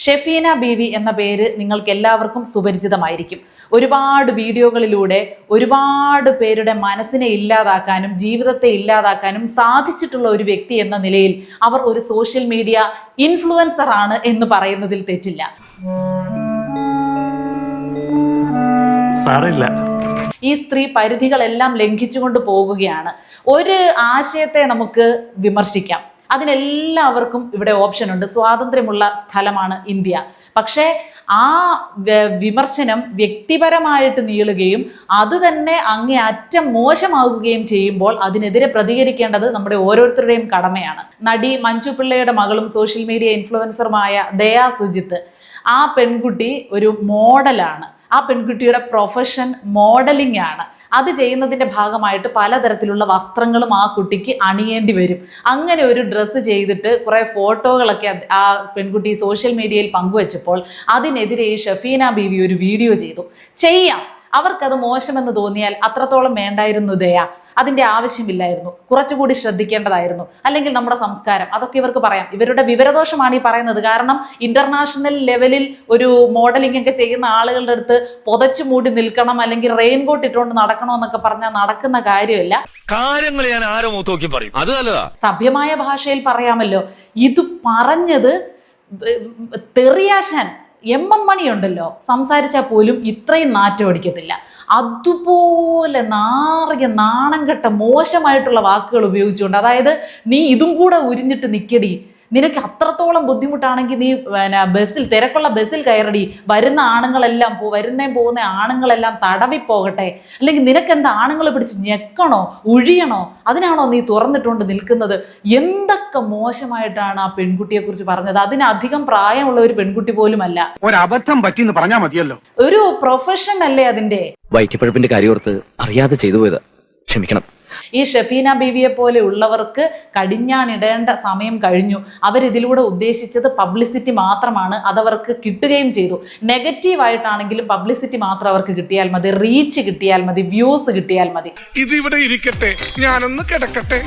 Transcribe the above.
ഷെഫീന ബീവി എന്ന പേര് നിങ്ങൾക്ക് എല്ലാവർക്കും സുപരിചിതമായിരിക്കും. ഒരുപാട് വീഡിയോകളിലൂടെ ഒരുപാട് പേരുടെ മനസ്സിനെ ഇല്ലാതാക്കാനും ജീവിതത്തെ ഇല്ലാതാക്കാനും സാധിച്ചിട്ടുള്ള ഒരു വ്യക്തി എന്ന നിലയിൽ അവർ ഒരു സോഷ്യൽ മീഡിയ ഇൻഫ്ലുവൻസർ ആണ് എന്ന് പറയുന്നതിൽ തെറ്റില്ല. ഈ സ്ത്രീ പരിധികളെല്ലാം ലംഘിച്ചുകൊണ്ട് പോകുകയാണ്. ഒരു ആശയത്തെ നമുക്ക് വിമർശിക്കാം, അതിനെല്ലാവർക്കും ഇവിടെ ഓപ്ഷൻ ഉണ്ട്. സ്വാതന്ത്ര്യമുള്ള സ്ഥലമാണ് ഇന്ത്യ. പക്ഷേ ആ വിമർശനം വ്യക്തിപരമായിട്ട് നീളുകയും അത് തന്നെ അങ്ങേയറ്റം മോശമാവുകയും ചെയ്യുമ്പോൾ അതിനെതിരെ പ്രതികരിക്കേണ്ടത് നമ്മുടെ ഓരോരുത്തരുടെയും കടമയാണ്. നടി മഞ്ജു പിള്ളയുടെ മകളും സോഷ്യൽ മീഡിയ ഇൻഫ്ലുവൻസറുമായ ദയാ സുജിത്ത്, ആ പെൺകുട്ടി ഒരു മോഡലാണ്. ആ പെൺകുട്ടിയുടെ പ്രൊഫഷൻ മോഡലിംഗ് ആണ്. അത് ചെയ്യുന്നതിൻ്റെ ഭാഗമായിട്ട് പലതരത്തിലുള്ള വസ്ത്രങ്ങളും ആ കുട്ടിക്ക് അണിയേണ്ടി വരും. അങ്ങനെ ഒരു ഡ്രസ്സ് ചെയ്തിട്ട് കുറേ ഫോട്ടോകളൊക്കെ ആ പെൺകുട്ടി സോഷ്യൽ മീഡിയയിൽ പങ്കുവച്ചപ്പോൾ അതിനെതിരെ ഈ ഷെഫീന ബീവി ഒരു വീഡിയോ ചെയ്തു. ചെയ്യാം, അവർക്കത് മോശമെന്ന് തോന്നിയാൽ അത്രത്തോളം വേണ്ടായിരുന്നു ദയ, അതിൻ്റെ ആവശ്യമില്ലായിരുന്നു, കുറച്ചുകൂടി ശ്രദ്ധിക്കേണ്ടതായിരുന്നു. അല്ലെങ്കിൽ നമ്മുടെ സംസ്കാരം, അതൊക്കെ ഇവർക്ക് പറയാം. ഇവരുടെ വിവരദോഷമാണ് ഈ പറയുന്നത്. കാരണം ഇന്റർനാഷണൽ ലെവലിൽ ഒരു മോഡലിംഗ് ഒക്കെ ചെയ്യുന്ന ആളുകളുടെ അടുത്ത് പുതച്ചു മൂടി നിൽക്കണം, അല്ലെങ്കിൽ റെയിൻകോട്ട് ഇട്ടുകൊണ്ട് നടക്കണം എന്നൊക്കെ പറഞ്ഞാൽ നടക്കുന്ന കാര്യമല്ല. കാര്യങ്ങൾ ഞാൻ ആരോ നോക്കി പറയും, അത് നല്ലതാ. സഭ്യമായ ഭാഷയിൽ പറയാമല്ലോ. ഇത് പറഞ്ഞത് തെറിയാശാൻ എം മണി ഉണ്ടല്ലോ, സംസാരിച്ചാൽ പോലും ഇത്രയും നാറ്റം അടിക്കത്തില്ല. അതുപോലെ നാറിയ നാണം കെട്ട മോശമായിട്ടുള്ള വാക്കുകൾ ഉപയോഗിച്ചുകൊണ്ട്, അതായത് നീ ഇതും കൂടെ ഉരിഞ്ഞിട്ട് നിൽക്കടി, നിനക്ക് അത്രത്തോളം ബുദ്ധിമുട്ടാണെങ്കിൽ നീ ബസ്സിൽ, തിരക്കുള്ള ബസ്സിൽ കയറടി, വരുന്ന ആണുങ്ങളെല്ലാം പോകുന്ന ആണുങ്ങളെല്ലാം തടവി പോകട്ടെ, അല്ലെങ്കിൽ നിനക്കെന്താ ആണുങ്ങൾ പിടിച്ച് ഞെക്കണോ ഉഴിയണോ, അതിനാണോ നീ തുറന്നിട്ടുകൊണ്ട് നിൽക്കുന്നത്? എന്തൊക്കെ മോശമായിട്ടാണ് ആ പെൺകുട്ടിയെ കുറിച്ച് പറഞ്ഞത്. അതിനധികം പ്രായമുള്ള ഒരു പെൺകുട്ടി പോലുമല്ല. ഒരബദ്ധം പറ്റിയെന്ന് പറഞ്ഞാൽ മതിയല്ലോ. ഒരു പ്രൊഫഷൻ അല്ലേ അതിന്റെ. വയറ്റിപ്പഴപ്പിന്റെ കാര്യോർത്ത് അറിയാതെ ചെയ്തു പോയത്, ക്ഷമിക്കണം. ഈ ഷെഫീന ബീവിയെ പോലെ ഉള്ളവർക്ക് കടിഞ്ഞാണിടേണ്ട സമയം കഴിഞ്ഞു. അവരിതിലൂടെ ഉദ്ദേശിച്ചത് പബ്ലിസിറ്റി മാത്രമാണ്. അതവർക്ക് കിട്ടുകയും ചെയ്തു. നെഗറ്റീവായിട്ടാണെങ്കിലും പബ്ലിസിറ്റി മാത്രം അവർക്ക് കിട്ടിയാൽ മതി, റീച്ച് കിട്ടിയാൽ മതി, വ്യൂസ് കിട്ടിയാൽ മതി. ഇതിവിടെ ഇരിക്കട്ടെ, ഞാനൊന്ന് കിടക്കട്ടെ.